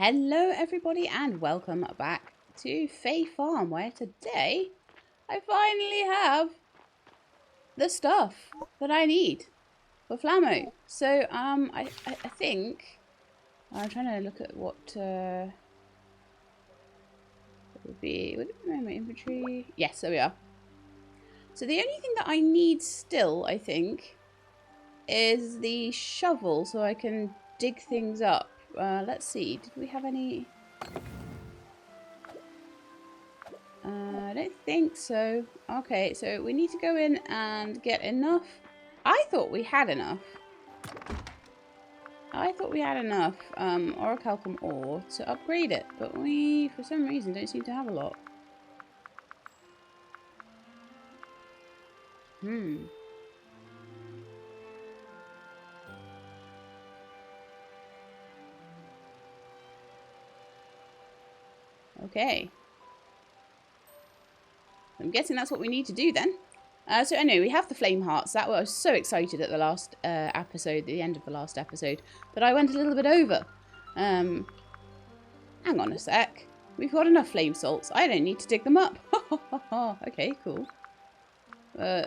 Hello everybody and welcome back to Fae Farm, where today I finally have the stuff that I need for Flammo. So I think I'm trying to look at what it would be my inventory. Yes, there we are. So the only thing that I need still, I think, is the shovel so I can dig things up. Let's see, did we have any? I don't think so. Okay, so we need to go in and get enough. I thought we had enough. Orichalcum ore to upgrade it, but we, for some reason, don't seem to have a lot. Okay. I'm guessing that's what we need to do then. So anyway, we have the flame hearts. I was so excited at the last episode, the end of the last episode, but I went a little bit over. Hang on a sec. We've got enough flame salts. I don't need to dig them up. Okay, cool.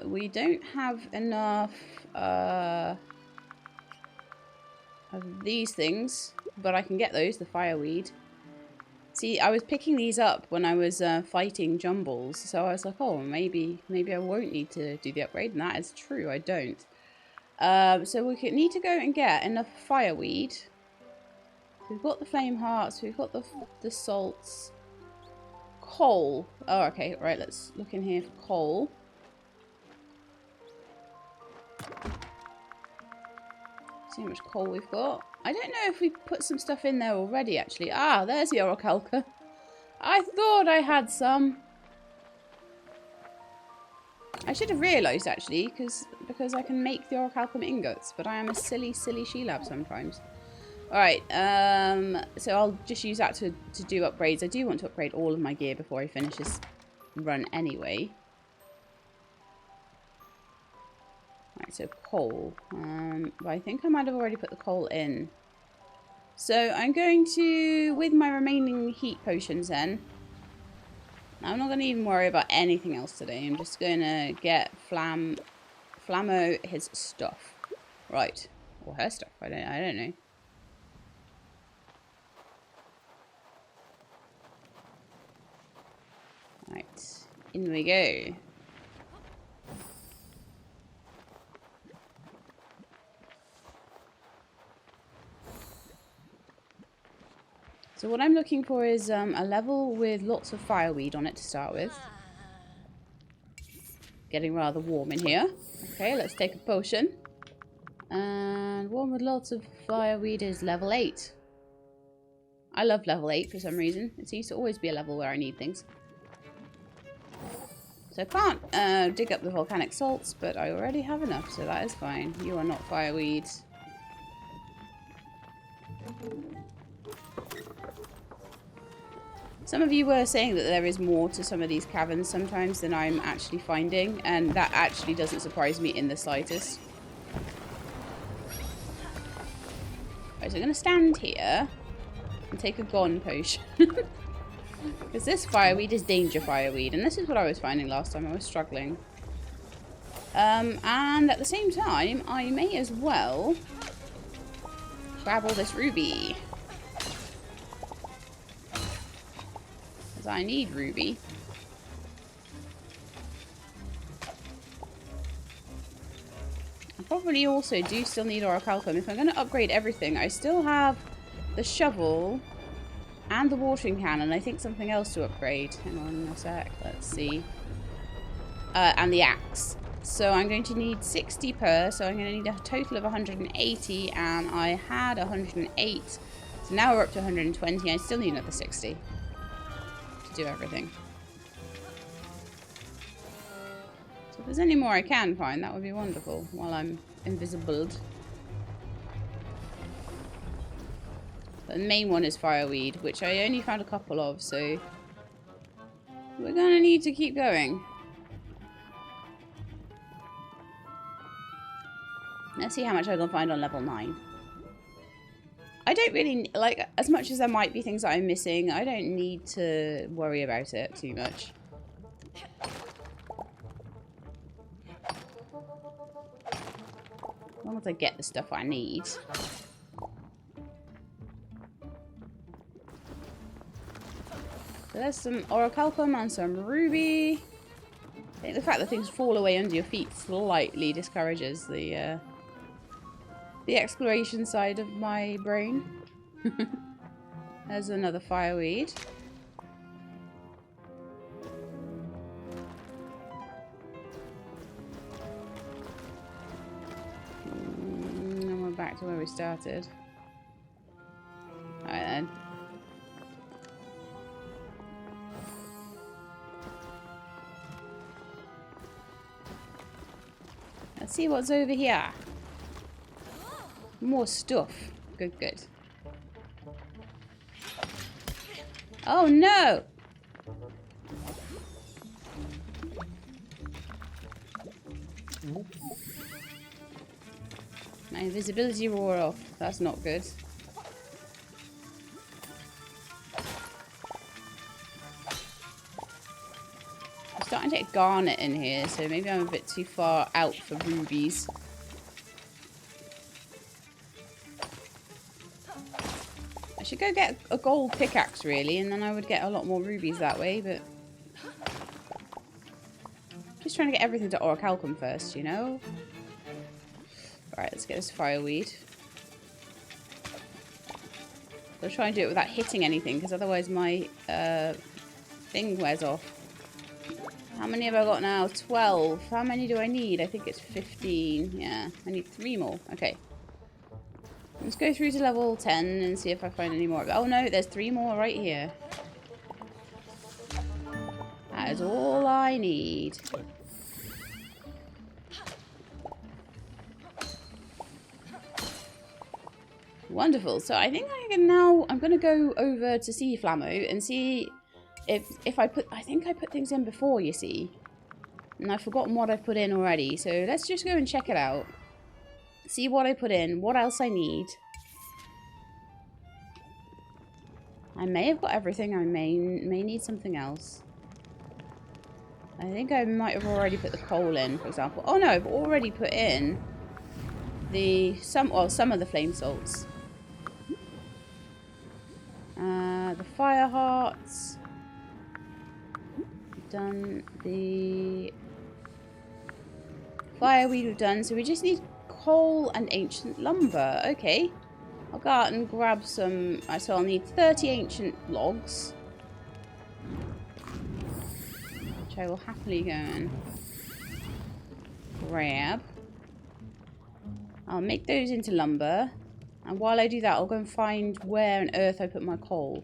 We don't have enough of these things, but I can get those, the fireweed. See, I was picking these up when I was fighting jumbles, so I was like, oh, maybe I won't need to do the upgrade, and that is true, I don't. So we need to go and get enough fireweed. We've got the flame hearts, we've got the salts. Coal. Oh, okay, right, let's look in here for coal. See how much coal we've got. I don't know if we put some stuff in there already, actually. Ah, there's the orichalcum. I thought I had some. I should have realised, actually, because I can make the orichalcum ingots, but I am a silly, silly she-lab sometimes. Alright, so I'll just use that to do upgrades. I do want to upgrade all of my gear before I finish this run anyway. Right, so coal. But I think I might have already put the coal in. So I'm going to, with my remaining heat potions then, I'm not going to even worry about anything else today. I'm just going to get Flammo his stuff. Right. Or her stuff. I don't know. Right. In we go. So what I'm looking for is a level with lots of fireweed on it to start with. Getting rather warm in here. Okay, let's take a potion. And one with lots of fireweed is level 8. I love level 8 for some reason. It seems to always be a level where I need things. So I can't dig up the volcanic salts, but I already have enough, so that is fine. You are not fireweed. Some of you were saying that there is more to some of these caverns sometimes than I'm actually finding, and that actually doesn't surprise me in the slightest. Right, so I'm going to stand here and take a gone potion. Because this fireweed is danger fireweed, and this is what I was finding last time. I was struggling. And at the same time, I may as well grab all this ruby. I need ruby. I probably also do still need orichalcum. If I'm going to upgrade everything, I still have the shovel and the watering can, and I think something else to upgrade. Hang on a sec. Let's see. And the axe. So I'm going to need 60 per, so I'm going to need a total of 180, and I had 108. So now we're up to 120. I still need another 60. Do everything. So if there's any more I can find, that would be wonderful while I'm invisible. But the main one is fireweed, which I only found a couple of, so we're gonna need to keep going. Let's see how much I can find on level 9. I don't really, like, as much as there might be things that I'm missing, I don't need to worry about it too much. As long as I get the stuff I need. So there's some orichalcum and some ruby. I think the fact that things fall away under your feet slightly discourages the exploration side of my brain. There's another fireweed. And we're back to where we started. Alright then. Let's see what's over here. More stuff. Good, good. Oh no! My invisibility wore off. That's not good. I'm starting to get garnet in here, so maybe I'm a bit too far out for rubies. I should go get a gold pickaxe, really, and then I would get a lot more rubies that way, but... just trying to get everything to orichalcum first, you know? Alright, let's get this fireweed. I'll try and do it without hitting anything, because otherwise my thing wears off. How many have I got now? 12. How many do I need? I think it's 15. Yeah, I need 3 more. Okay. Let's go through to level 10 and see if I find any more. Oh no, there's 3 more right here. That is all I need. Wonderful. So I think I can now... I'm going to go over to see Flammo and see if I put... I think I put things in before, you see. And I've forgotten what I've put in already. So let's just go and check it out. See what I put in. What else I need. I may have got everything. I may need something else. I think I might have already put the coal in, for example. Oh no, I've already put in some of the flame salts. The fire hearts. Done the fireweed we've done, so we just need coal and ancient lumber. Okay. I'll go out and grab some. So I'll need 30 ancient logs, which I will happily go and grab. I'll make those into lumber, and while I do that, I'll go and find where on earth I put my coal.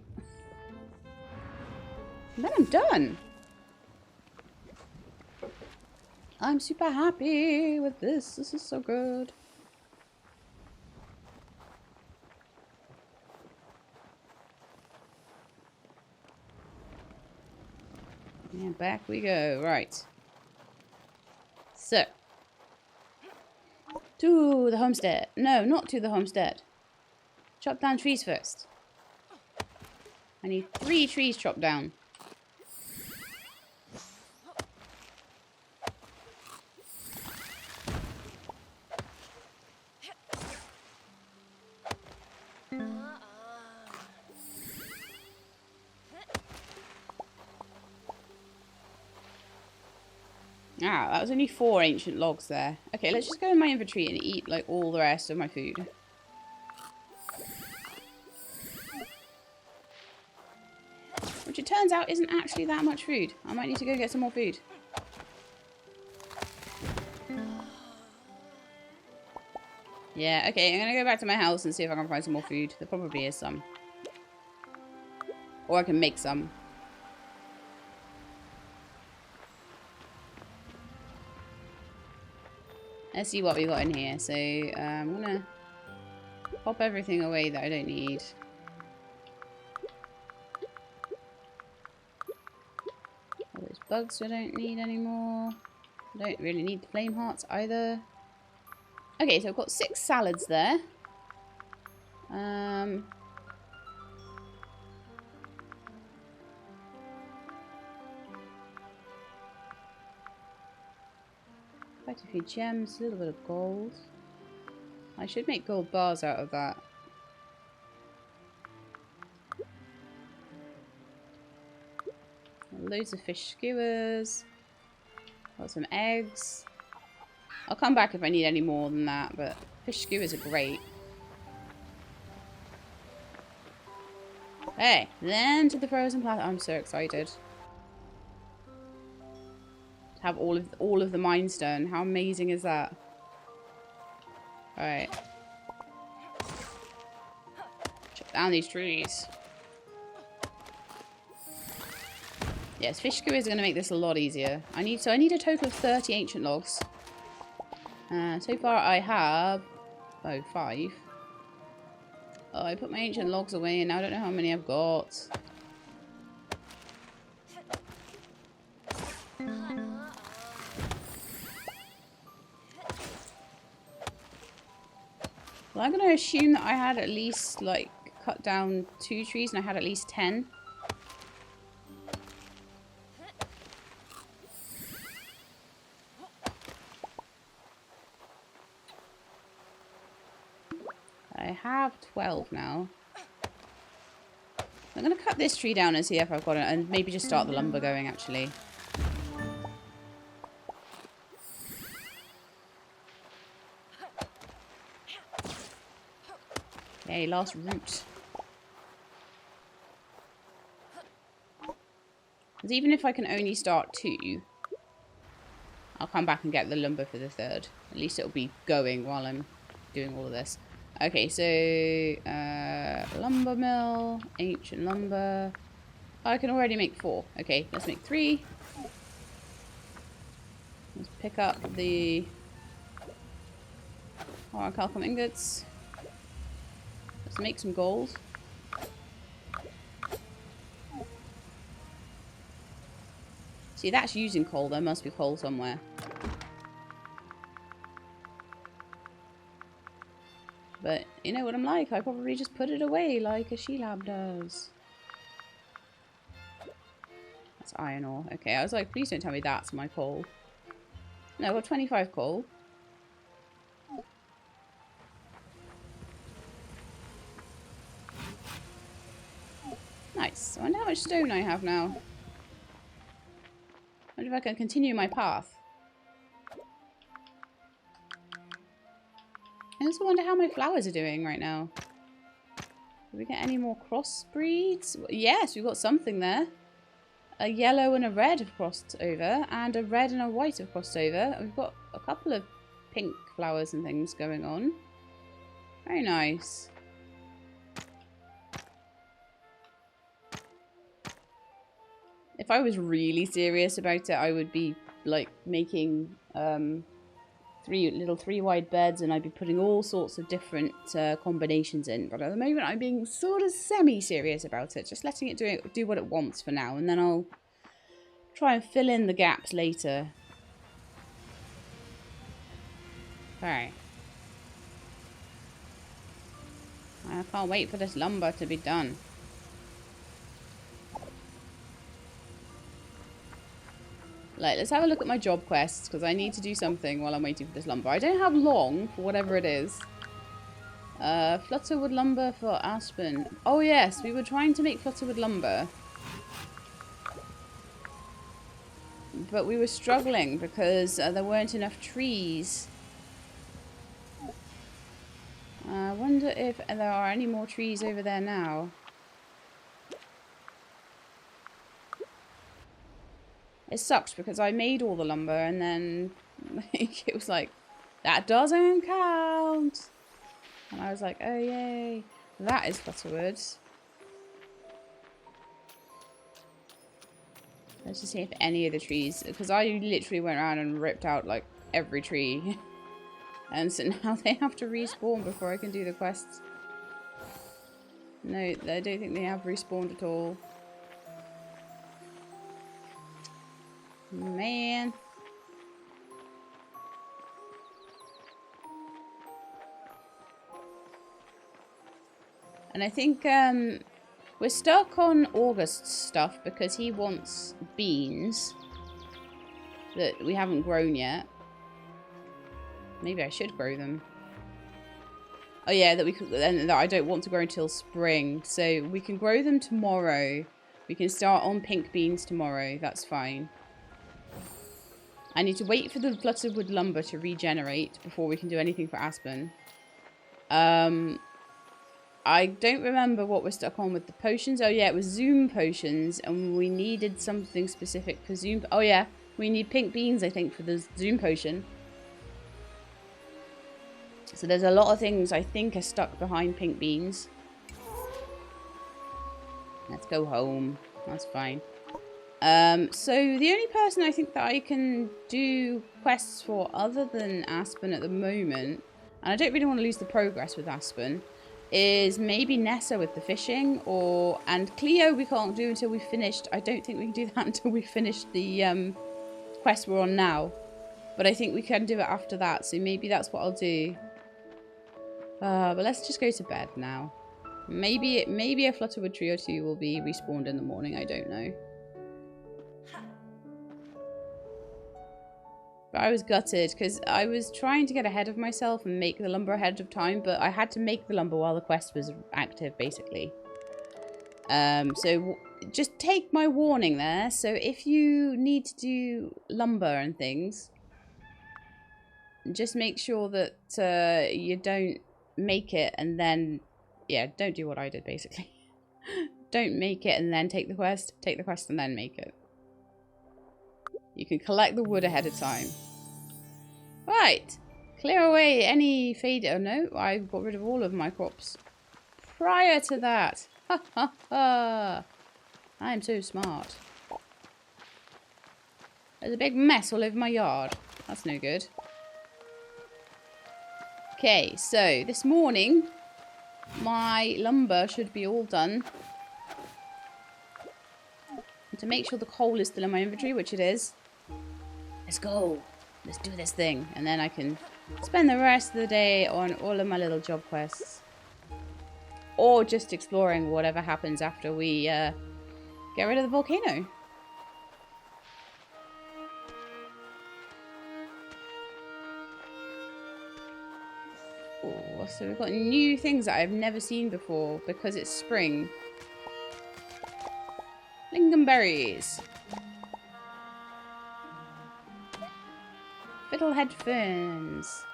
And then I'm done. I'm super happy with this. This is so good. And back we go. Right. So. To the homestead. No, not to the homestead. Chop down trees first. I need 3 trees chopped down. Ah, that was only 4 ancient logs there. Okay, let's just go in my inventory and eat, like, all the rest of my food. Which it turns out isn't actually that much food. I might need to go get some more food. Yeah, okay, I'm gonna go back to my house and see if I can find some more food. There probably is some. Or I can make some. Let's see what we got in here. So, I'm gonna pop everything away that I don't need. All those bugs I don't need anymore. I don't really need the flame hearts either. Okay, so I've got 6 salads there. Quite a few gems, a little bit of gold. I should make gold bars out of that. Loads of fish skewers. Got some eggs. I'll come back if I need any more than that, but fish skewers are great. Hey, then to the frozen planet. I'm so excited to have all of the mines done. How amazing is that? All right, chop down these trees. Yes, fish skewers are going to make this a lot easier. I need a total of 30 ancient logs. So far I have 5. Oh, I put my ancient logs away and now I don't know how many I've got. Well, I'm going to assume that I had at least, like, cut down 2 trees and I had at least 10. I have 12 now. I'm going to cut this tree down and see if I've got it, and maybe just start the lumber going, actually. Okay, last root. Because even if I can only start 2, I'll come back and get the lumber for the 3rd. At least it'll be going while I'm doing all of this. Okay, so lumber mill, ancient lumber. I can already make 4. Okay, let's make 3. Let's pick up the calcum ingots. Let's make some gold. See, that's using coal. There must be coal somewhere. But you know what I'm like. I probably just put it away like a she-lab does. That's iron ore. Okay, I was like, please don't tell me that's my coal. No, I've got 25 coal. Nice. I wonder how much stone I have now. I wonder if I can continue my path. I also wonder how my flowers are doing right now. Did we get any more crossbreeds? Yes, we've got something there. A yellow and a red have crossed over, and a red and a white have crossed over. We've got a couple of pink flowers and things going on. Very nice. If I was really serious about it, I would be like making 3 wide beds, and I'd be putting all sorts of different combinations in. But at the moment, I'm being sort of semi-serious about it, just letting it do what it wants for now, and then I'll try and fill in the gaps later. Okay. I can't wait for this lumber to be done. Like, let's have a look at my job quests, because I need to do something while I'm waiting for this lumber. I don't have long for whatever it is. Flutterwood lumber for Aspen. Oh yes, we were trying to make flutterwood lumber. But we were struggling because there weren't enough trees. I wonder if there are any more trees over there now. It sucks because I made all the lumber and then it was like, that doesn't count. And I was like, oh yay. That is flutterwood. Let's just see if any of the trees, because I literally went around and ripped out like every tree. And so now they have to respawn before I can do the quests. No, I don't think they have respawned at all. Man. And I think we're stuck on August's stuff because he wants beans that we haven't grown yet. Maybe I should grow them. Oh yeah, that we could, and that I don't want to grow until spring. So we can grow them tomorrow. We can start on pink beans tomorrow. That's fine. I need to wait for the flutterwood lumber to regenerate before we can do anything for Aspen. I don't remember what we're stuck on with the potions. Oh yeah, it was Zoom potions, and we needed something specific for Zoom. Oh yeah, we need pink beans, I think, for the Zoom potion. So there's a lot of things I think are stuck behind pink beans. Let's go home. That's fine. So the only person I think that I can do quests for other than Aspen at the moment, and I don't really want to lose the progress with Aspen, is maybe Nessa with the fishing, and Cleo we can't do until we've finished. I don't think we can do that until we've finished the quest we're on now. But I think we can do it after that, so maybe that's what I'll do. But let's just go to bed now. Maybe a flutterwood tree or two will be respawned in the morning, I don't know. But I was gutted because I was trying to get ahead of myself and make the lumber ahead of time, but I had to make the lumber while the quest was active, basically. So just take my warning there. So if you need to do lumber and things, just make sure that you don't make it and then, yeah, don't do what I did, basically. Don't make it and then take the quest and then make it. You can collect the wood ahead of time. Right. Clear away any fade. Oh no, I got rid of all of my crops prior to that. Ha ha ha. I am so smart. There's a big mess all over my yard. That's no good. Okay, so this morning my lumber should be all done. And to make sure the coal is still in my inventory, which it is. Let's go. Let's do this thing. And then I can spend the rest of the day on all of my little job quests. Or just exploring whatever happens after we get rid of the volcano. Oh, so we've got new things that I've never seen before because it's spring. Lingonberries. Fiddlehead ferns.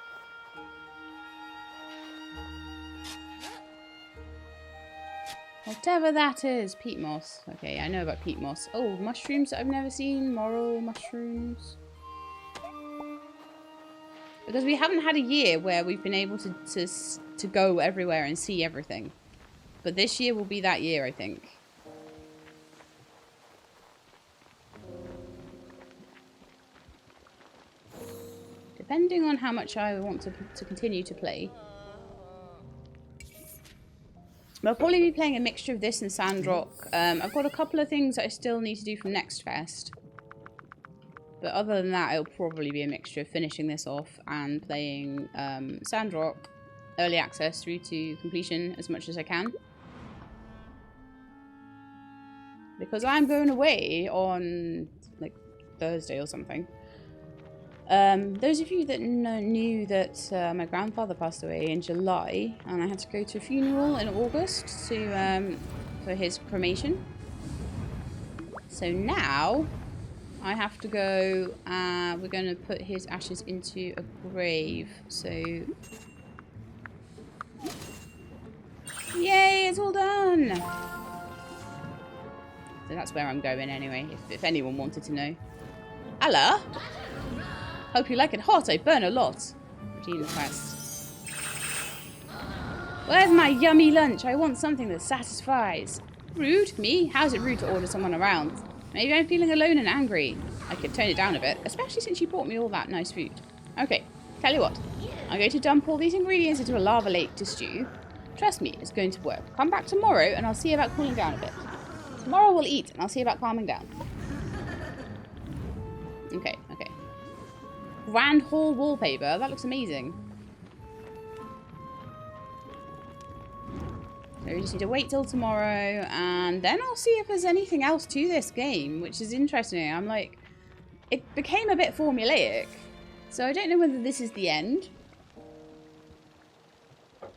Whatever that is. Peat moss. Okay, I know about peat moss. Oh, mushrooms that I've never seen. Morel mushrooms. Because we haven't had a year where we've been able to go everywhere and see everything. But this year will be that year, I think. Depending on how much I want to continue to play. I'll probably be playing a mixture of this and Sandrock. I've got a couple of things that I still need to do from Next Fest. But other than that, it'll probably be a mixture of finishing this off and playing Sandrock early access through to completion as much as I can. Because I'm going away on like Thursday or something. Those of you that knew that my grandfather passed away in July, and I had to go to a funeral in August for his cremation. So now I have to go. We're going to put his ashes into a grave. So yay, it's all done. So that's where I'm going anyway. If anyone wanted to know. Hello. Hope you like it hot, I burn a lot. Routine request. Where's my yummy lunch? I want something that satisfies. Rude? Me? How's it rude to order someone around? Maybe I'm feeling alone and angry. I could tone it down a bit, especially since you brought me all that nice food. Okay, tell you what. I'm going to dump all these ingredients into a lava lake to stew. Trust me, it's going to work. Come back tomorrow and I'll see about cooling down a bit. Tomorrow we'll eat and I'll see about calming down. Okay, okay. Grand hall wallpaper. That looks amazing. So we just need to wait till tomorrow, and then I'll see if there's anything else to this game, which is interesting. I'm like, it became a bit formulaic, so I don't know whether this is the end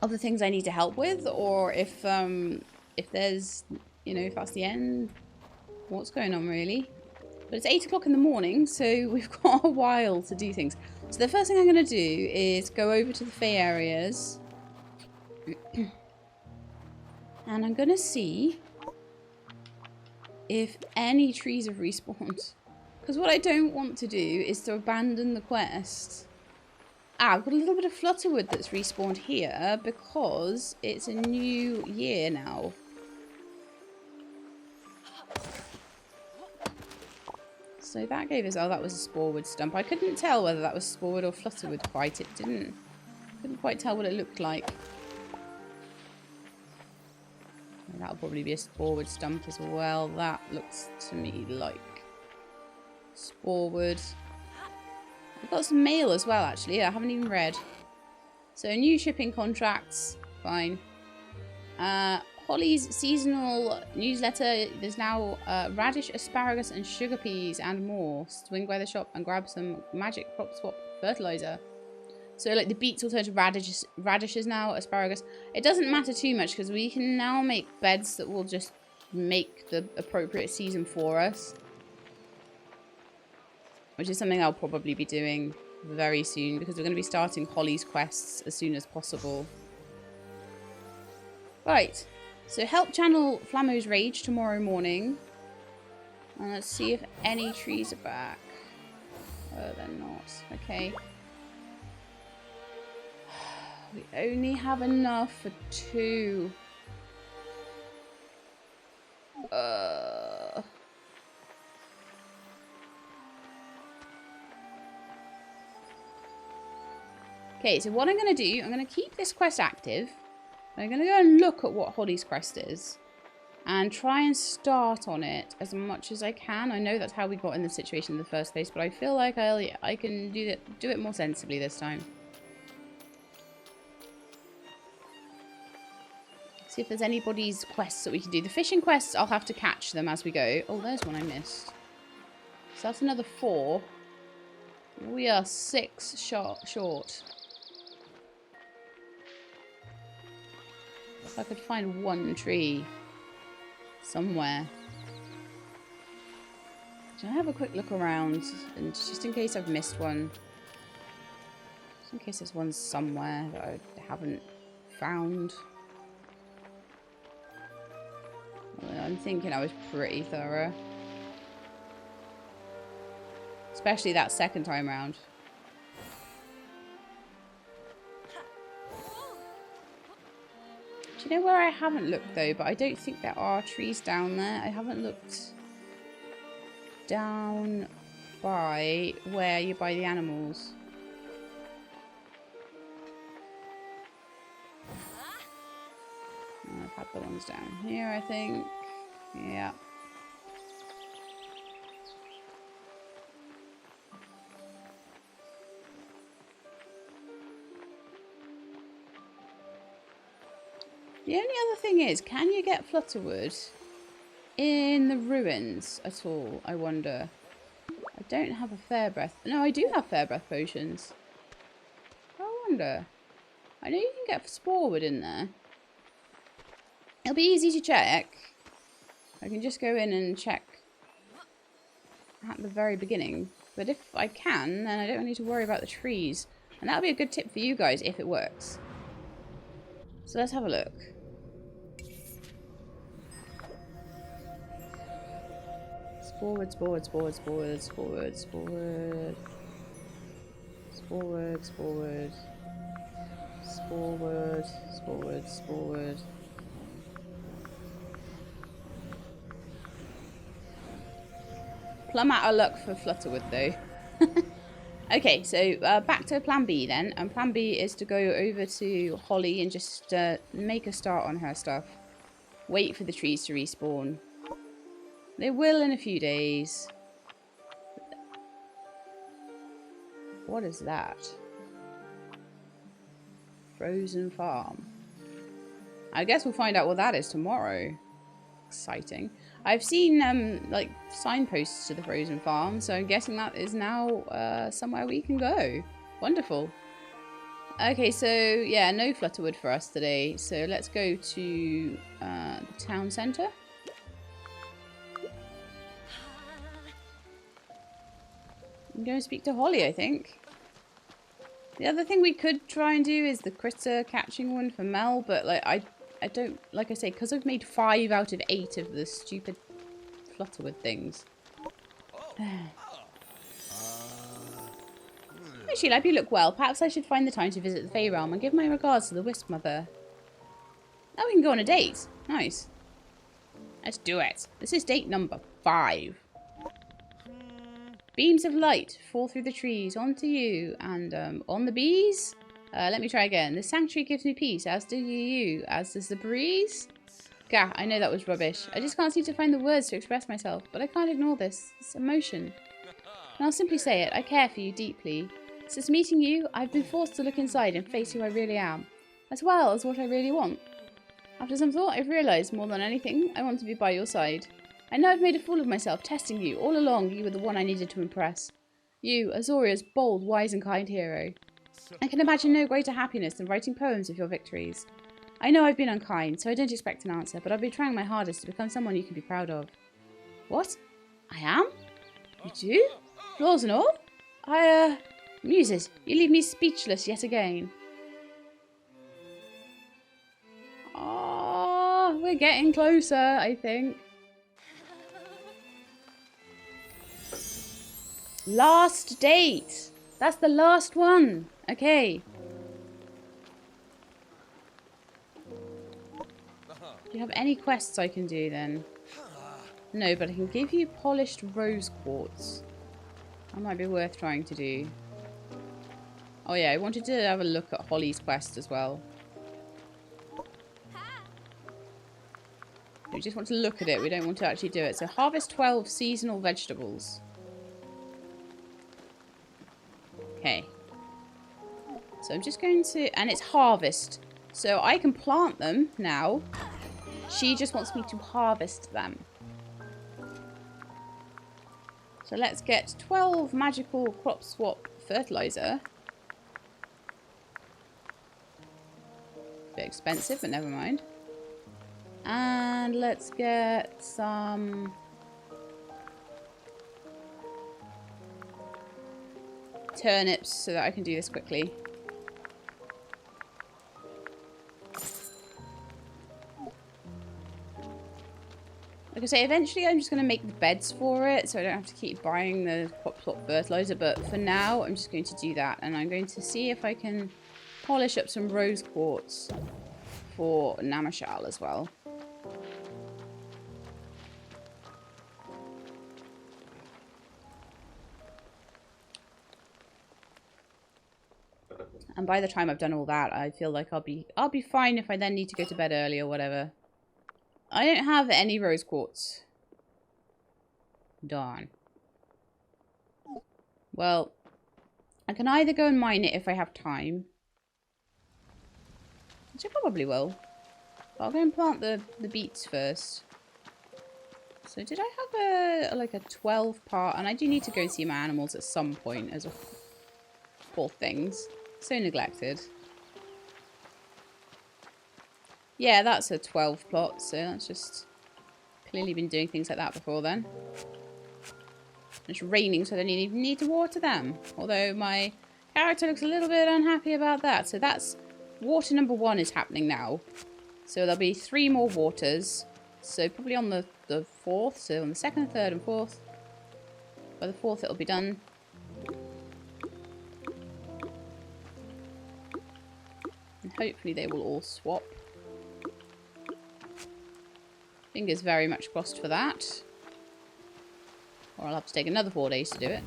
of the things I need to help with, or if there's, you know, if that's the end, what's going on really. But it's 8 o'clock in the morning, so we've got a while to do things. So the first thing I'm going to do is go over to the Fae areas. And I'm going to see if any trees have respawned. Because what I don't want to do is to abandon the quest. Ah, I've got a little bit of flutterwood that's respawned here because it's a new year now. So that gave us... Oh, that was a sporewood stump. I couldn't tell whether that was sporewood or flutterwood quite. It didn't... Couldn't quite tell what it looked like. That'll probably be a sporewood stump as well. That looks to me like sporewood. I've got some mail as well, actually. I haven't even read. So new shipping contracts. Fine. Holly's seasonal newsletter. There's now radish, asparagus, and sugar peas and more. Swing by the shop and grab some magic crop swap fertilizer. So like the beets will turn to radishes now, asparagus. It doesn't matter too much because we can now make beds that will just make the appropriate season for us. Which is something I'll probably be doing very soon because we're going to be starting Holly's quests as soon as possible. Right. So help channel Flammo's rage tomorrow morning. And let's see if any trees are back. Oh, they're not. Okay. We only have enough for 2. Okay, so what I'm going to do, I'm going to keep this quest active. I'm going to go and look at what Holly's quest is. And try and start on it as much as I can. I know that's how we got in the situation in the first place, but I feel like I can do it more sensibly this time. See if there's anybody's quests that we can do. The fishing quests, I'll have to catch them as we go. Oh, there's one I missed. So that's another 4. We are 6 short. If I could find one tree somewhere. So I'll have a quick look around, and just in case I've missed one. Just in case there's one somewhere that I haven't found. I'm thinking I was pretty thorough. Especially that second time round. Do you know where I haven't looked though? But I don't think there are trees down there. I haven't looked down by where you buy the animals. Oh, I've had the ones down here, I think. Yeah. The only other thing is, can you get flutterwood in the ruins at all, I wonder? I don't have a fair breath. No, I do have fair breath potions. I wonder. I know you can get sporewood in there. It'll be easy to check. I can just go in and check at the very beginning. But if I can, then I don't need to worry about the trees. And that'll be a good tip for you guys if it works. So let's have a look. Forward, forward, forward, forward, forward, forward. Forward, forward. Forward, forward, forward. Plumb out of luck for flutterwood though. Okay, so back to plan B then. And plan B is to go over to Holly and just make a start on her stuff. Wait for the trees to respawn. They will in a few days. What is that? Frozen farm. I guess we'll find out what that is tomorrow. Exciting. I've seen like signposts to the frozen farm, so I'm guessing that is now somewhere we can go. Wonderful. Okay, so yeah, no flutterwood for us today. So let's go to the town centre. I'm going to speak to Holly, I think. The other thing we could try and do is the critter catching one for Mel, but like I don't, like I say, because I've made 5 out of 8 of the stupid flutterwood things. Hey Sheila, you look well. Perhaps I should find the time to visit the Fae Realm and give my regards to the Wisp Mother. Oh, we can go on a date. Nice. Let's do it. This is date number 5. Beams of light fall through the trees onto you and on the bees. Let me try again. The sanctuary gives me peace, as do you, as does the breeze. Gah, I know that was rubbish. I just can't seem to find the words to express myself, but I can't ignore this emotion. And I'll simply say it. I care for you deeply. Since meeting you, I've been forced to look inside and face who I really am, as well as what I really want. After some thought, I've realised more than anything, I want to be by your side. I know I've made a fool of myself, testing you. All along, you were the one I needed to impress. You, Azoria's bold, wise and kind hero. I can imagine no greater happiness than writing poems of your victories. I know I've been unkind, so I don't expect an answer, but I'll be trying my hardest to become someone you can be proud of. What? I am? You do? Flaws and all? Muses, you leave me speechless yet again. Oh, we're getting closer, I think. Last date. That's the last one. Okay. Do you have any quests I can do then? No, but I can give you polished rose quartz. That might be worth trying to do. Oh yeah, I wanted to have a look at Holly's quest as well. We just want to look at it. We don't want to actually do it. So harvest 12 seasonal vegetables. Okay. So I'm just going to... And it's harvest. So I can plant them now. She just wants me to harvest them. So let's get 12 magical crop swap fertilizer. Bit expensive, but never mind. And let's get some... turnips so that I can do this quickly. Like I say, eventually I'm just going to make the beds for it so I don't have to keep buying the crop swap fertilizer, but for now I'm just going to do that, and I'm going to see if I can polish up some rose quartz for Namashal as well. And by the time I've done all that, I feel like I'll be fine if I then need to go to bed early or whatever. I don't have any rose quartz. Darn. Well, I can either go and mine it if I have time. Which I probably will. But I'll go and plant the beets first. So did I have like a 12 part? And I do need to go see my animals at some point as a... Poor things. So neglected. Yeah, that's a 12 plot, so that's just clearly been doing things like that before then. It's raining, so I don't even need to water them. Although my character looks a little bit unhappy about that. So that's water number 1 is happening now. So there'll be 3 more waters. So probably on the 4th, so on the 2nd, 3rd and 4th. By the 4th it'll be done. And hopefully they will all swap. Fingers very much crossed for that. Or I'll have to take another 4 days to do it.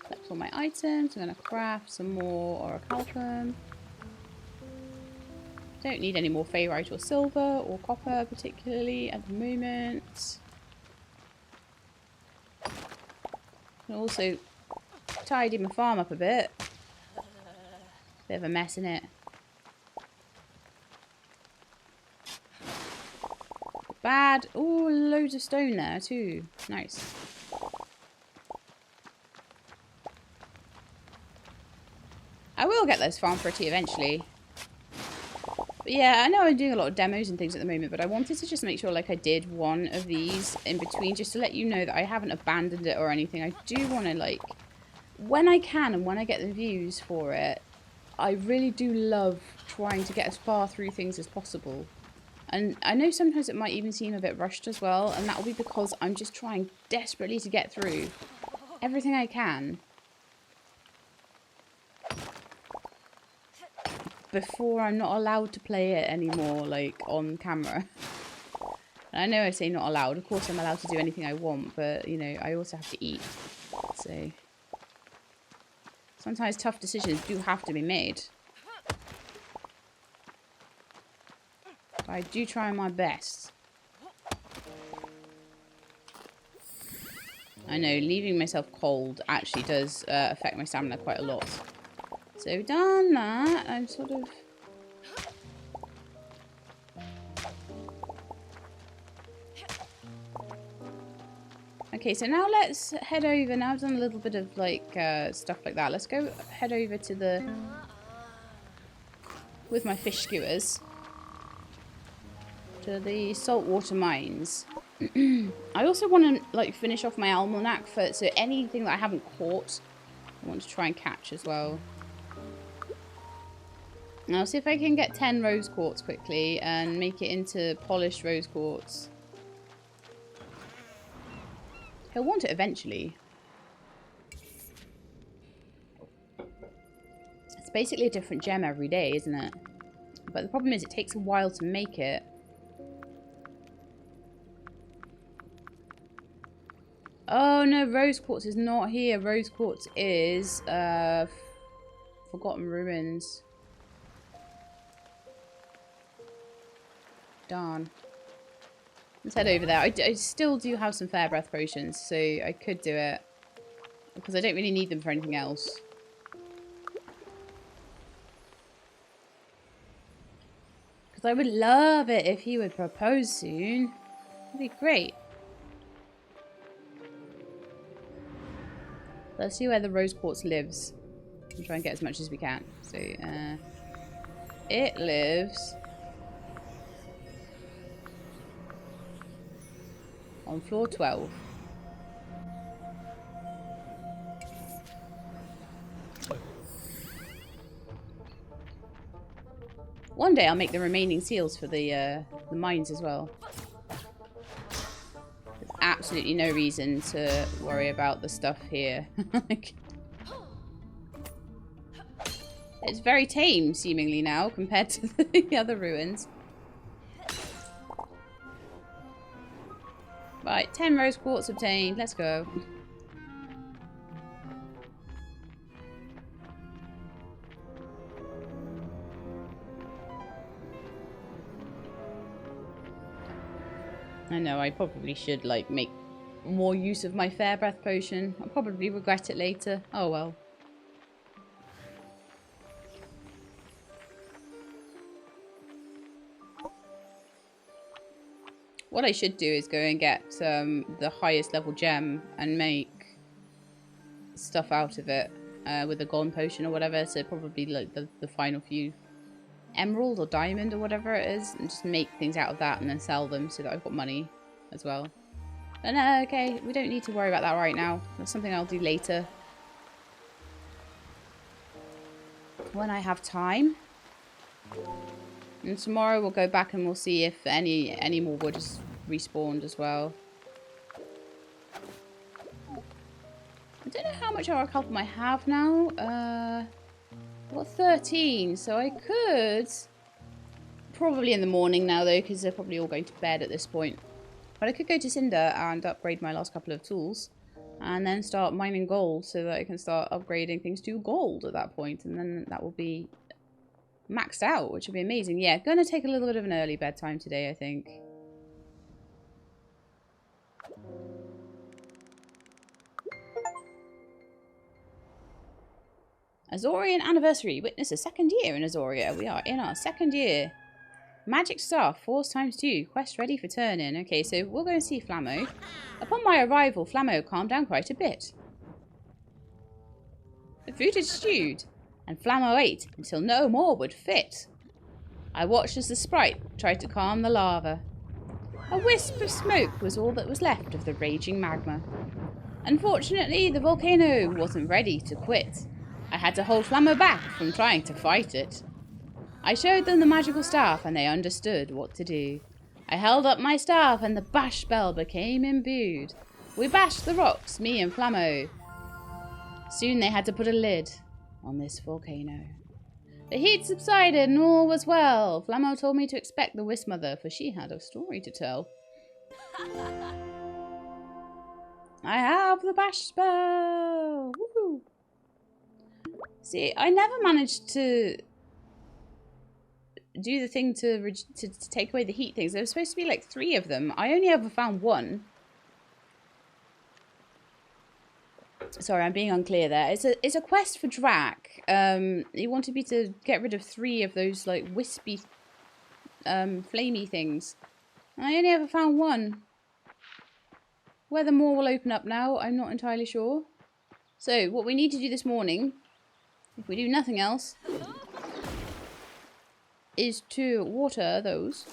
Collect all my items. I'm going to craft some more orichalcum. Don't need any more Faerite or silver or copper particularly at the moment. Can also tidy my farm up a bit. Bit of a mess, in it. Bad. Oh, loads of stone there too. Nice. I will get this farm pretty eventually. But yeah, I know I'm doing a lot of demos and things at the moment, but I wanted to just make sure like I did one of these in between just to let you know that I haven't abandoned it or anything. I do want to, like, when I can and when I get the views for it, I really do love trying to get as far through things as possible. And I know sometimes it might even seem a bit rushed as well, and that will be because I'm just trying desperately to get through everything I can before I'm not allowed to play it anymore, like, on camera. And I know I say not allowed. Of course I'm allowed to do anything I want, but, you know, I also have to eat. So sometimes tough decisions do have to be made. But I do try my best. I know, leaving myself cold actually does affect my stamina quite a lot. So done that, I'm sort of... Okay, so now let's head over. Now I've done a little bit of, like, stuff like that. Let's go head over to the... with my fish skewers. To the saltwater mines. I also want to, like, finish off my almanac for... So anything that I haven't caught, I want to try and catch as well. Now, see if I can get 10 rose quartz quickly and make it into polished rose quartz. He'll want it eventually. It's basically a different gem every day, isn't it? But the problem is it takes a while to make it. Oh no, rose quartz is not here. Rose quartz is Forgotten Ruins. Darn. Let's head over there. I still do have some fair breath potions, so I could do it. Because I don't really need them for anything else. Because I would love it if he would propose soon. That'd be great. Let's see where the rose quartz lives. And try and get as much as we can. So, it lives on floor 12. One day I'll make the remaining seals for the mines as well. There's absolutely no reason to worry about the stuff here. Like, it's very tame, seemingly, now, compared to the other ruins. Right, 10 rose quartz obtained. Let's go. I know, I probably should, like, make more use of my fair breath potion. I'll probably regret it later. Oh well. What I should do is go and get the highest level gem and make stuff out of it with a golden potion or whatever. So probably like the final few emerald or diamond or whatever it is, and just make things out of that and then sell them so that I've got money as well. But no, okay, we don't need to worry about that right now. That's something I'll do later when I have time. And tomorrow we'll go back and we'll see if any more wood is respawned as well. I don't know how much orichalcum I have now. I've got 13, so I could... Probably in the morning now though, because they're probably all going to bed at this point. But I could go to Cinder and upgrade my last couple of tools. And then start mining gold so that I can start upgrading things to gold at that point. And then that will be maxed out, which would be amazing. Yeah, gonna take a little bit of an early bedtime today, I think. Azorian anniversary. Witness a second year in Azoria. We are in our second year. Magic staff, force times 2. Quest ready for turn-in. Okay, so we'll go and see Flammo. Upon my arrival, Flammo calmed down quite a bit. The food had stewed, and Flammo ate until no more would fit. I watched as the sprite tried to calm the lava. A wisp of smoke was all that was left of the raging magma. Unfortunately, the volcano wasn't ready to quit. I had to hold Flammo back from trying to fight it. I showed them the magical staff and they understood what to do. I held up my staff and the bash spell became imbued. We bashed the rocks, me and Flammo. Soon they had to put a lid on this volcano. The heat subsided and all was well. Flammo told me to expect the Wisp Mother, for she had a story to tell. I have the bash spell! Woohoo! See, I never managed to do the thing to take away the heat things. There was supposed to be like 3 of them. I only ever found 1. Sorry, I'm being unclear there. It's a quest for Drac. He wanted me to get rid of 3 of those like wispy, flamey things. And I only ever found 1. Whether more will open up now, I'm not entirely sure. So, what we need to do this morning, if we do nothing else, is to water those.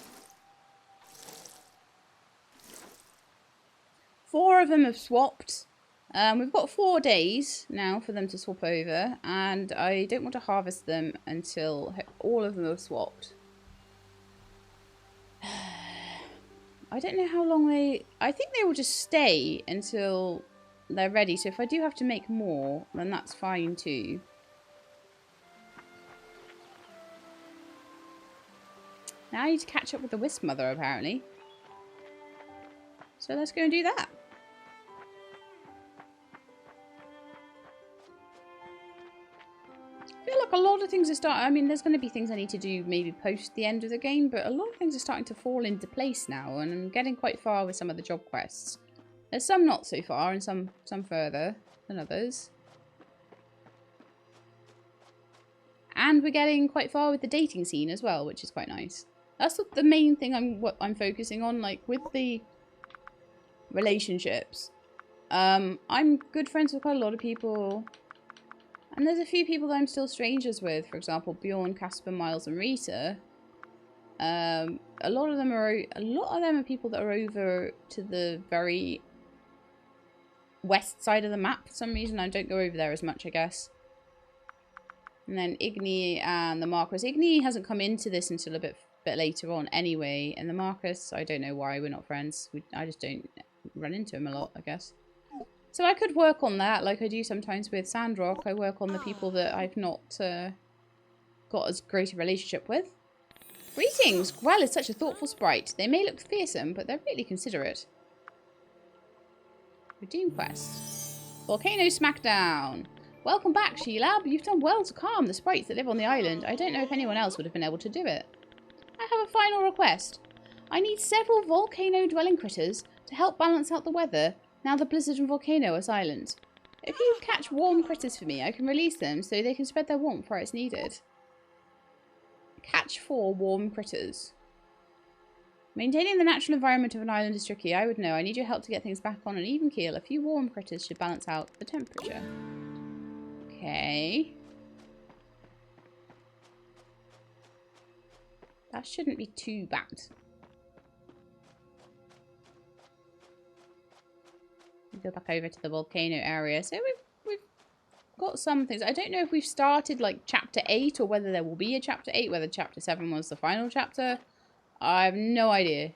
4 of them have swapped. We've got 4 days now for them to swap over, and I don't want to harvest them until all of them have swapped. I don't know how long I think they will just stay until they're ready, so if I do have to make more, then that's fine too. Now I need to catch up with the Wisp Mother, apparently. So let's go and do that. I feel like a lot of things are starting. I mean, there's going to be things I need to do maybe post the end of the game, but a lot of things are starting to fall into place now, and I'm getting quite far with some of the job quests. There's some not so far, and some further than others. And we're getting quite far with the dating scene as well, which is quite nice. That's the main thing I'm focusing on, like with the relationships. I'm good friends with quite a lot of people. And there's a few people that I'm still strangers with. For example, Bjorn, Casper, Miles, and Rita. A lot of them are people that are over to the very west side of the map for some reason. I don't go over there as much, I guess. And then Igni and the Marcus. Igni hasn't come into this until a bit later on anyway. And the Marcus, I don't know why we're not friends. I just don't run into him a lot, I guess. So I could work on that like I do sometimes with Sandrock. I work on the people that I've not got as great a relationship with. Greetings! Grell is such a thoughtful sprite. They may look fearsome, but they're really considerate. Redeem quest. Volcano Smackdown. Welcome back, Sheelab. You've done well to calm the sprites that live on the island. I don't know if anyone else would have been able to do it. I have a final request. I need several volcano-dwelling critters to help balance out the weather now the blizzard and volcano are silent. If you catch warm critters for me, I can release them so they can spread their warmth where it's needed. Catch 4 warm critters. Maintaining the natural environment of an island is tricky. I would know. I need your help to get things back on an even keel. A few warm critters should balance out the temperature. Okay. That shouldn't be too bad. Go back over to the volcano area. So we've got some things. I don't know if we've started like chapter 8 or whether there will be a chapter 8, whether chapter 7 was the final chapter. I have no idea.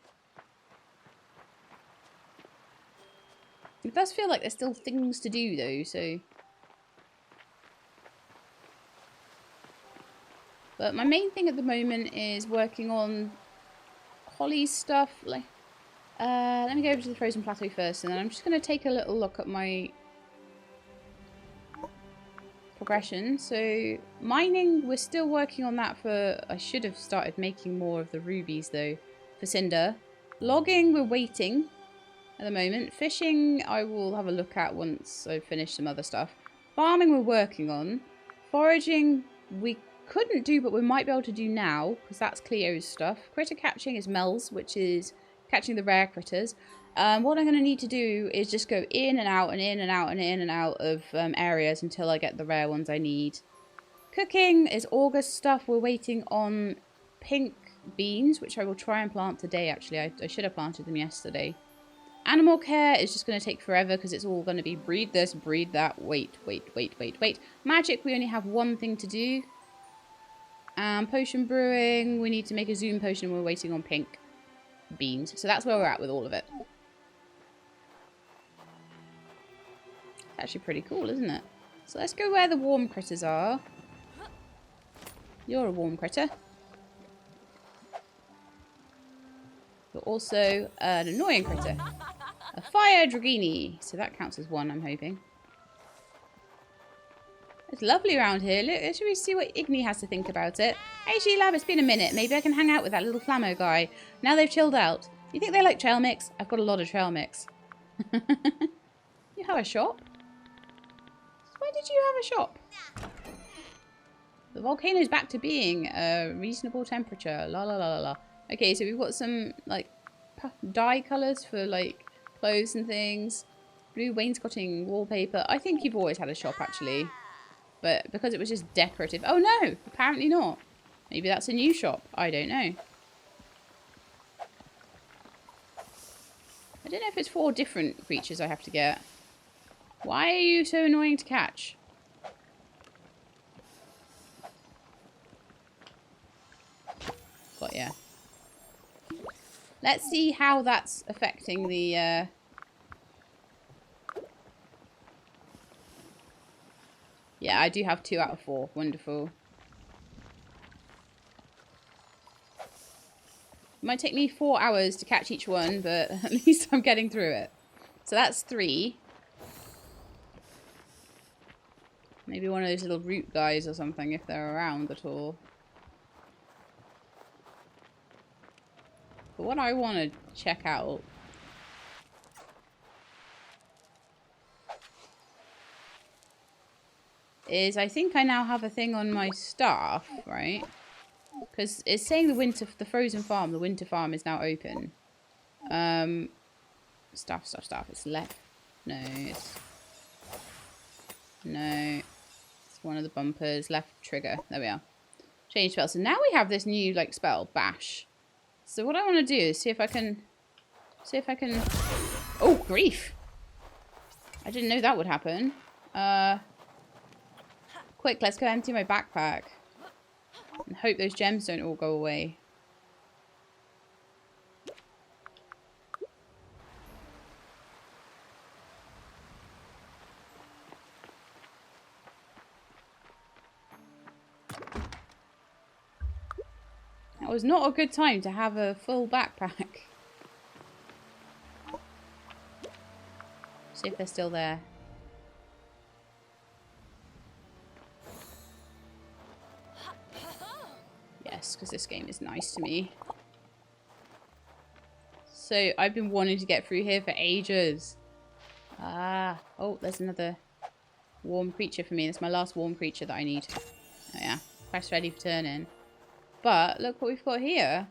It does feel like there's still things to do though, so. But my main thing at the moment is working on Holly's stuff. Like, let me go over to the Frozen Plateau first, and then I'm just going to take a little look at my progression. So, mining, we're still working on that for... I should have started making more of the rubies, though, for Cinder. Logging, we're waiting at the moment. Fishing, I will have a look at once I've finished some other stuff. Farming, we're working on. Foraging, we couldn't do, but we might be able to do now, because that's Cleo's stuff. Critter catching is Mel's, which is catching the rare critters. What I'm going to need to do is just go in and out and in and out and in and out of areas until I get the rare ones I need. Cooking is August stuff. We're waiting on pink beans, which I will try and plant today, actually. I should have planted them yesterday. Animal care is just going to take forever because it's all going to be breed this, breed that. Wait. Magic, we only have one thing to do. Potion brewing, we need to make a zoom potion and we're waiting on pink beans. So that's where we're at with all of it. It's actually pretty cool, isn't it? So let's go where the warm critters are. You're a warm critter. You're also an annoying critter. A fire dragini. So that counts as one, I'm hoping. It's lovely around here. Look, should we see what Igni has to think about it? Hey, G-Lab, it's been a minute. Maybe I can hang out with that little Flammo guy. Now they've chilled out. You think they like trail mix? I've got a lot of trail mix. You have a shop? Why did you have a shop? The volcano's back to being a reasonable temperature. La la la la la. Okay, so we've got some, like, dye colours for, like, clothes and things. Blue wainscoting wallpaper. I think you've always had a shop, actually. But because it was just decorative. Oh, no! Apparently not. Maybe that's a new shop. I don't know. I don't know if it's 4 different creatures I have to get. Why are you so annoying to catch? But yeah. Let's see how that's affecting the... Yeah, I do have 2 out of 4. Wonderful. It might take me 4 hours to catch each one, but at least I'm getting through it. So that's 3. Maybe one of those little root guys or something, if they're around at all. But what I want to check out is I think I now have a thing on my staff, right? Because it's saying the frozen farm, the winter farm is now open. Staff. It's left. No, it's one of the bumpers. Left trigger. There we are. Change spell. So now we have this new like spell, bash. So what I want to do is see if I can. Oh, grief! I didn't know that would happen. Quick, let's go empty my backpack. And hope those gems don't all go away. That was not a good time to have a full backpack. See if they're still there. Yes, because this game is nice to me. So, I've been wanting to get through here for ages. Oh, there's another warm creature for me. That's my last warm creature that I need. Oh yeah, quest ready for turn in. But, look what we've got here.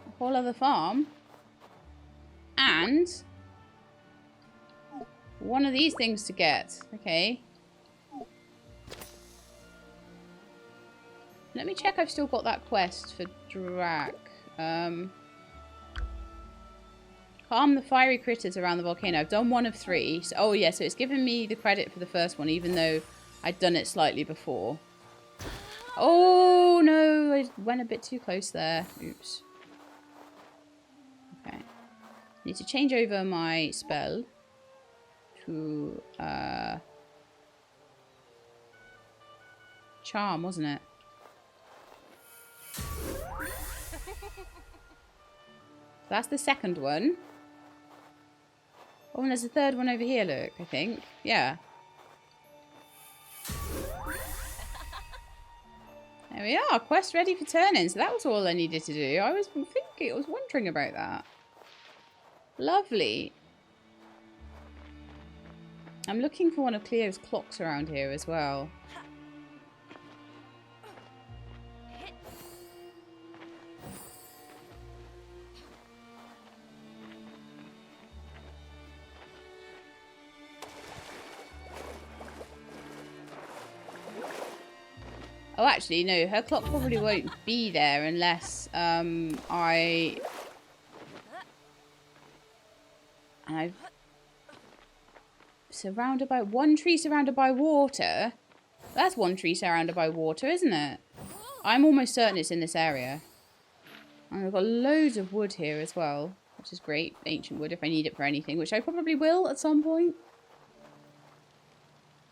A whole other farm. And one of these things to get. Okay. Let me check I've still got that quest for Drac. Calm the fiery critters around the volcano. I've done 1 of 3. So, oh yeah, so it's given me the credit for the first one, even though I'd done it slightly before. Oh no, I went a bit too close there. Oops. Okay. Need to change over my spell to charm, wasn't it? That's the second one. Oh, and there's a third one over here, look, I think. Yeah. There we are. Quest ready for turn-in. So that was all I needed to do. I was wondering about that. Lovely. I'm looking for one of Cleo's clocks around here as well. Oh, actually, no. Her clock probably won't be there unless I've surrounded by one tree surrounded by water. That's one tree surrounded by water, isn't it? I'm almost certain it's in this area. And I've got loads of wood here as well, which is great. Ancient wood if I need it for anything, which I probably will at some point.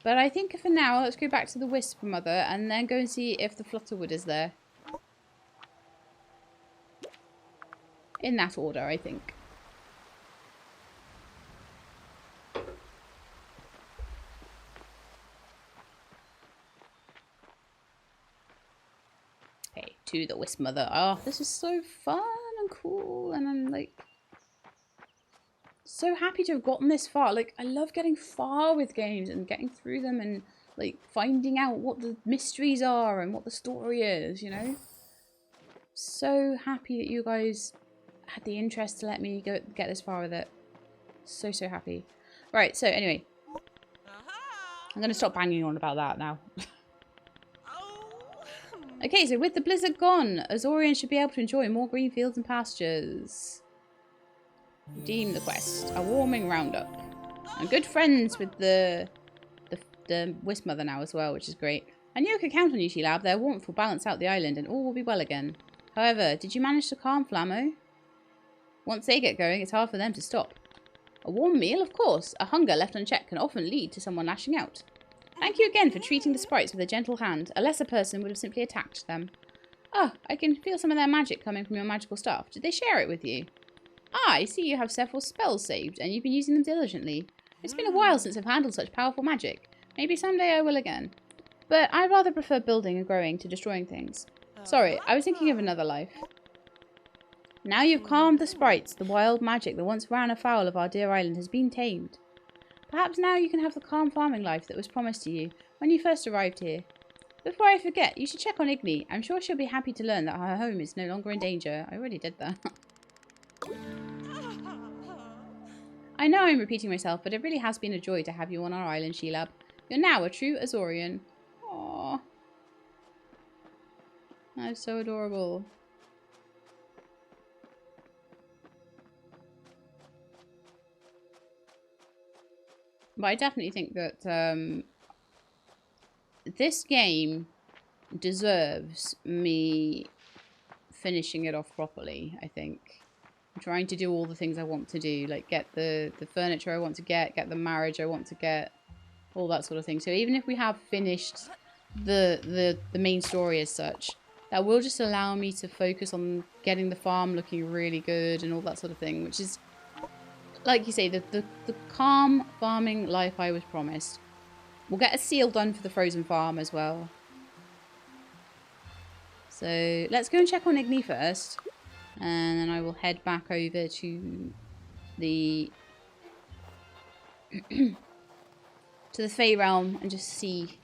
But I think for now, let's go back to the Wisp Mother and then go and see if the Flutterwood is there. In that order, I think. Okay, to the Wisp Mother. Oh, this is so fun and cool. And I'm like so happy to have gotten this far. Like, I love getting far with games and getting through them and like finding out what the mysteries are and what the story is, you know? So happy that you guys had the interest to let me go get this far with it. So happy. Right, so anyway. I'm going to stop banging on about that now. Okay, so with the blizzard gone, Azorians should be able to enjoy more green fields and pastures. Redeem the quest. A warming roundup. I'm good friends with the Wisp Mother now as well, which is great. I knew I could count on you, She-Lab. Their warmth will balance out the island and all will be well again. However, did you manage to calm Flammo? Once they get going, it's hard for them to stop. A warm meal, of course. A hunger left unchecked can often lead to someone lashing out. Thank you again for treating the sprites with a gentle hand. A lesser person would have simply attacked them. Ah, I can feel some of their magic coming from your magical staff. Did they share it with you? Ah, I see you have several spells saved, and you've been using them diligently. It's been a while since I've handled such powerful magic. Maybe someday I will again. But I rather prefer building and growing to destroying things. Sorry, I was thinking of another life. Now you've calmed the sprites, the wild magic that once ran afoul of our dear island has been tamed. Perhaps now you can have the calm farming life that was promised to you when you first arrived here. Before I forget, you should check on Igni. I'm sure she'll be happy to learn that her home is no longer in danger. I already did that. I know I'm repeating myself, but it really has been a joy to have you on our island, She-Lab. You're now a true Azorian. Aww. That's so adorable. But I definitely think that this game deserves me finishing it off properly, I think. I'm trying to do all the things I want to do, like get the furniture I want to get the marriage I want to get, all that sort of thing. So even if we have finished the main story as such, that will just allow me to focus on getting the farm looking really good and all that sort of thing, which is, like you say, the calm farming life I was promised. We'll get a seal done for the frozen farm as well. So let's go and check on Igni first. And then I will head back over to the to the Fae realm and just see.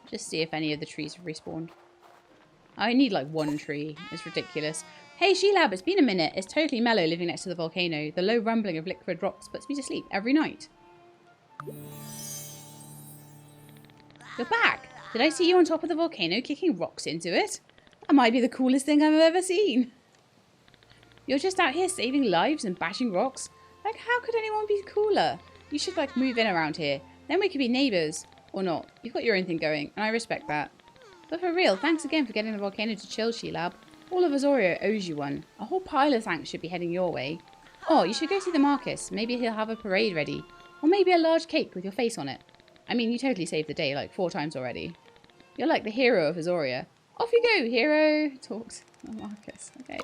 Just see if any of the trees have respawned. I need like one tree. It's ridiculous. Hey, She-Lab, it's been a minute. It's totally mellow living next to the volcano. The low rumbling of liquid rocks puts me to sleep every night. You're back. Did I see you on top of the volcano kicking rocks into it? That might be the coolest thing I've ever seen. You're just out here saving lives and bashing rocks? Like, how could anyone be cooler? You should, like, move in around here. Then we could be neighbours. Or not. You've got your own thing going, and I respect that. But for real, thanks again for getting the volcano to chill, She-Lab. All of Azoria owes you one. A whole pile of thanks should be heading your way. Oh, you should go see the Marcus. Maybe he'll have a parade ready. Or maybe a large cake with your face on it. I mean, you totally saved the day like 4 times already. You're like the hero of Azoria. Off you go, hero! Talks to Marcus. Okay.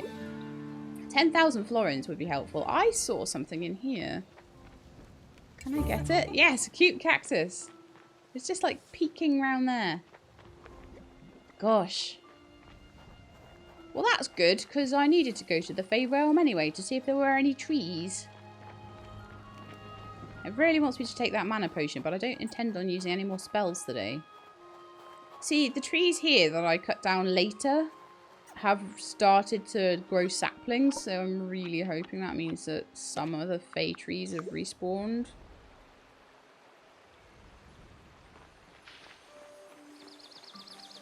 10,000 florins would be helpful. I saw something in here. Can I get it? Yes, a cute cactus. It's just like peeking around there. Gosh. Well, that's good, because I needed to go to the Fae Realm anyway to see if there were any trees. It really wants me to take that mana potion, but I don't intend on using any more spells today. See, the trees here that I cut down later have started to grow saplings, so I'm really hoping that means that some of the Fae trees have respawned.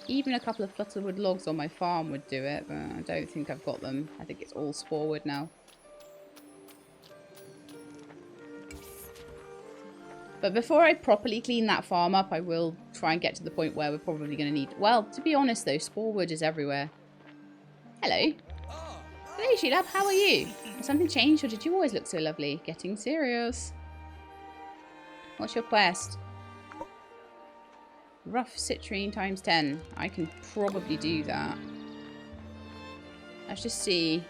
Even a couple of flutterwood logs on my farm would do it, but I don't think I've got them. I think it's all sporewood now. But before I properly clean that farm up, I will try and get to the point where we're probably going to need... Well, to be honest though, sporewood is everywhere. Hello. Hello, Sheelab. How are you? Has something changed or did you always look so lovely? Getting serious. What's your quest? Rough citrine times 10. I can probably do that. Let's just see.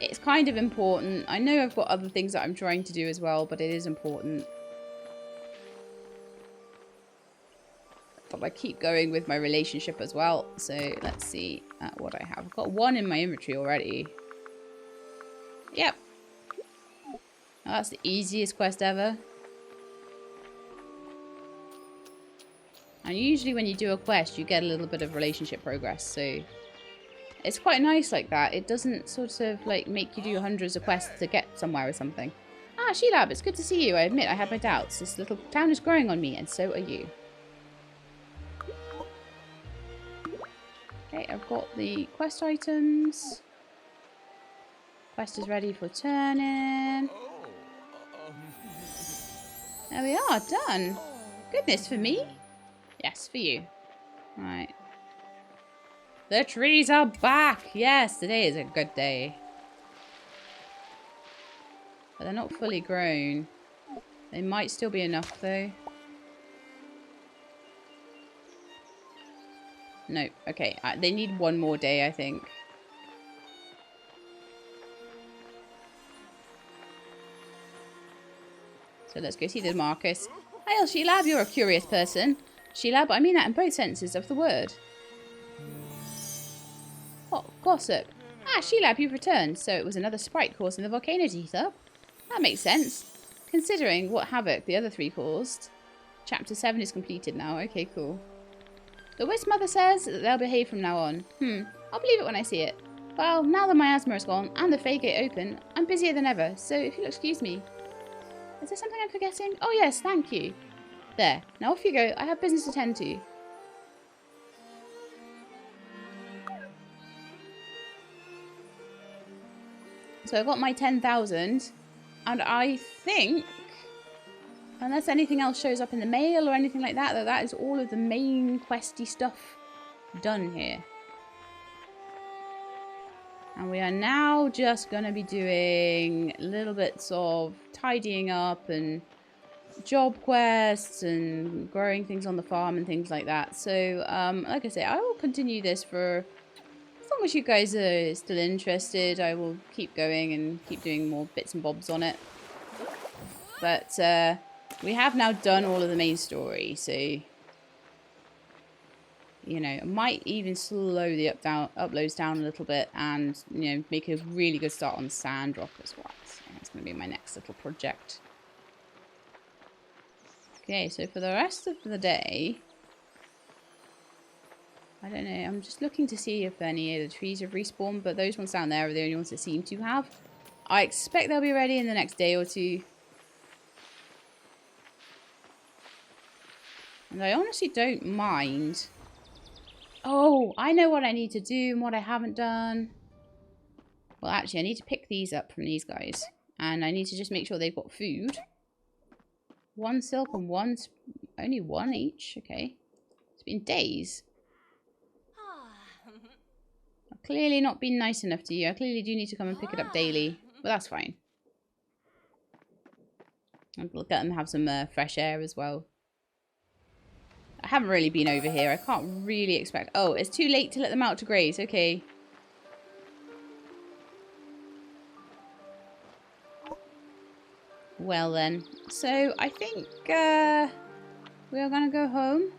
It's kind of important. I know I've got other things that I'm trying to do as well, but it is important. But I keep going with my relationship as well. So let's see what I have. I've got 1 in my inventory already. Yep. Oh, that's the easiest quest ever. And usually when you do a quest, you get a little bit of relationship progress. So it's quite nice like that. It doesn't sort of like make you do hundreds of quests to get somewhere with something. Ah, Sheelab, it's good to see you. I admit I had my doubts. This little town is growing on me, and so are you. Okay, I've got the quest items. Quest is ready for turning. There we are, done. Goodness, for me? Yes, for you. Right. The trees are back! Yes, today is a good day. But they're not fully grown. They might still be enough, though. No, okay. They need 1 more day, I think. So let's go see the Marcus. Hail, Sheelab, you're a curious person. Sheelab, I mean that in both senses of the word. What? Gossip. Ah, Sheelab, you've returned. So it was another sprite causing the volcano to heat up. That makes sense, considering what havoc the other 3 caused. Chapter 7 is completed now. Okay, cool. The Wisp Mother says that they'll behave from now on. I'll believe it when I see it. Well, now that my asthma is gone and the Fae Gate open, I'm busier than ever, so if you'll excuse me. Is there something I'm forgetting? Oh yes, thank you. There. Now off you go. I have business to tend to. So I've got my 10,000. And I think, unless anything else shows up in the mail or anything like that, that is all of the main questy stuff done here. And we are now just going to be doing little bits of tidying up and job quests and growing things on the farm and things like that. So, like I say, I will continue this for as long as you guys are still interested. I will keep going and keep doing more bits and bobs on it. But we have now done all of the main story, so you know, I might even slow the uploads down a little bit and, you know, make a really good start on Sandrock as well. So that's going to be my next little project. Okay, so for the rest of the day, I don't know, I'm just looking to see if any of the trees have respawned, but those ones down there are the only ones that seem to have. I expect they'll be ready in the next day or 2. And I honestly don't mind. Oh, I know what I need to do and what I haven't done. Well, actually, I need to pick these up from these guys. And I need to just make sure they've got food. 1 silk and 1... Only 1 each? Okay. It's been days. I've clearly not been nice enough to you. I clearly do need to come and pick it up daily. But that's fine. I'll let them have some fresh air as well. I haven't really been over here. I can't really expect... Oh, it's too late to let them out to graze. Okay. Well then. So, I think we are going to go home.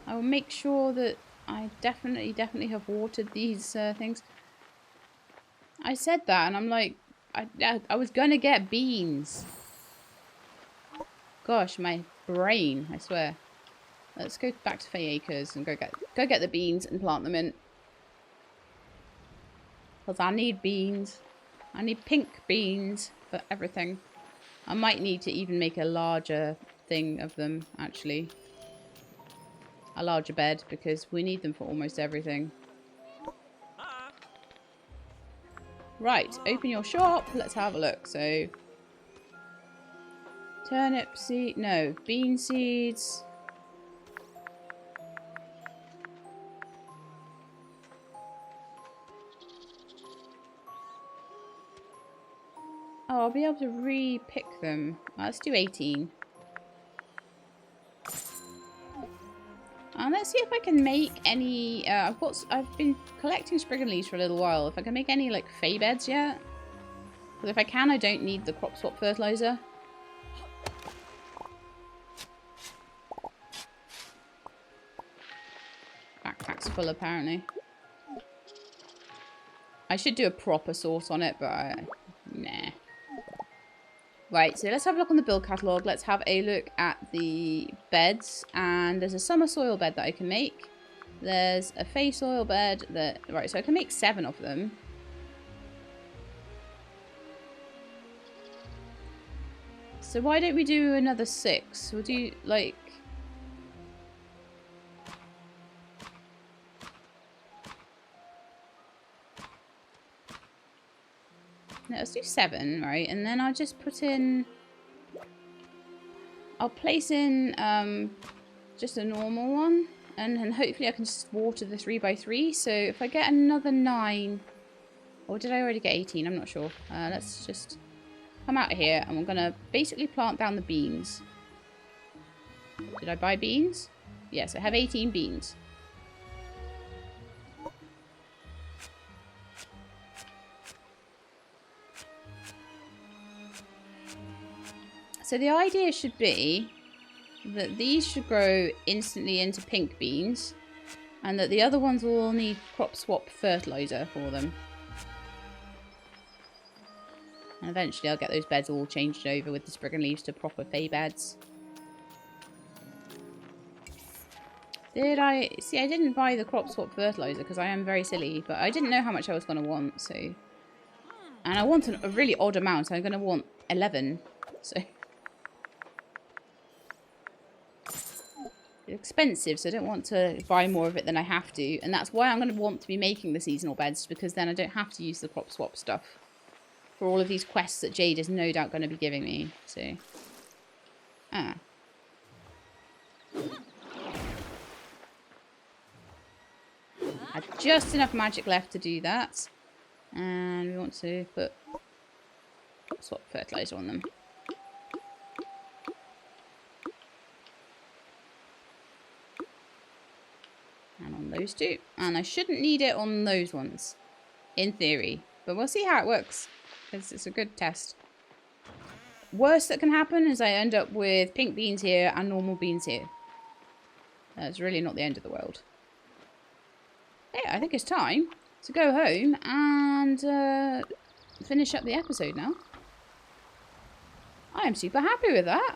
I I will make sure that I definitely have watered these things. I said that and I'm like, I was gonna get beans. Gosh, my brain, I swear. Let's go back to Fae Acres and go get the beans and plant them in. Because I need beans. I need pink beans for everything. I might need to even make a larger thing of them, actually. A larger bed, because we need them for almost everything. Right, open your shop. Let's have a look. So, turnip seed, no, bean seeds. Oh, I'll be able to re-pick them. Let's do 18. And let's see if I can make any. I've been collecting Spriggan leaves for a little while. If I can make any like Fae beds yet. Because if I can, I don't need the crop swap fertilizer. Backpack's full apparently. I should do a proper sort on it, but nah. Right, so let's have a look on the build catalogue. Let's have a look at the beds. And there's a summer soil bed that I can make. There's a Fae soil bed that... Right, so I can make 7 of them. So why don't we do another 6? We'll do, like... No, let's do 7, right? And then I'll just put in... I'll place in just a normal one. And then hopefully I can just water the 3x3. So if I get another 9... Or did I already get 18? I'm not sure. Let's just come out of here. And we're going to basically plant down the beans. Did I buy beans? Yes, I have 18 beans. So the idea should be that these should grow instantly into pink beans and that the other ones will all need crop swap fertilizer for them. And eventually I'll get those beds all changed over with the Spriggan leaves to proper Fae beds. Did I... See, I didn't buy the crop swap fertilizer because I am very silly, but I didn't know how much I was going to want, so... And I want a really odd amount, so I'm going to want 11, so... It's expensive, so I don't want to buy more of it than I have to. And that's why I'm going to want to be making the seasonal beds, because then I don't have to use the crop swap stuff for all of these quests that Jade is no doubt going to be giving me. So, I have just enough magic left to do that. And we want to put crop swap fertilizer on them. And on those two. And I shouldn't need it on those ones. In theory. But we'll see how it works. Because it's a good test. Worst that can happen is I end up with pink beans here and normal beans here. That's really not the end of the world. Yeah, I think it's time to go home and finish up the episode now. I am super happy with that.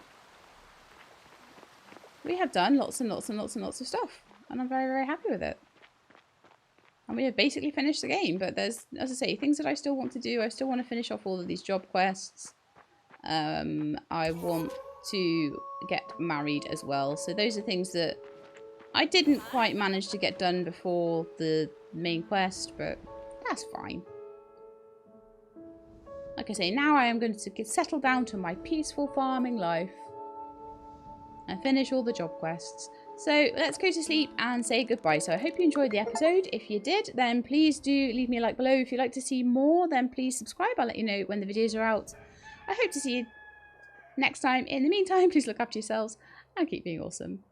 We have done lots and lots and lots and lots of stuff. And I'm very, very happy with it. And we have basically finished the game. But there's, as I say, things that I still want to do. I still want to finish off all of these job quests. I want to get married as well. So those are things that I didn't quite manage to get done before the main quest. But that's fine. Like I say, now I am going to settle down to my peaceful farming life. And finish all the job quests. So let's go to sleep and say goodbye. So I hope you enjoyed the episode. If you did, then please do leave me a like below. If you'd like to see more, then please subscribe. I'll let you know when the videos are out. I hope to see you next time. In the meantime, please look after yourselves and keep being awesome.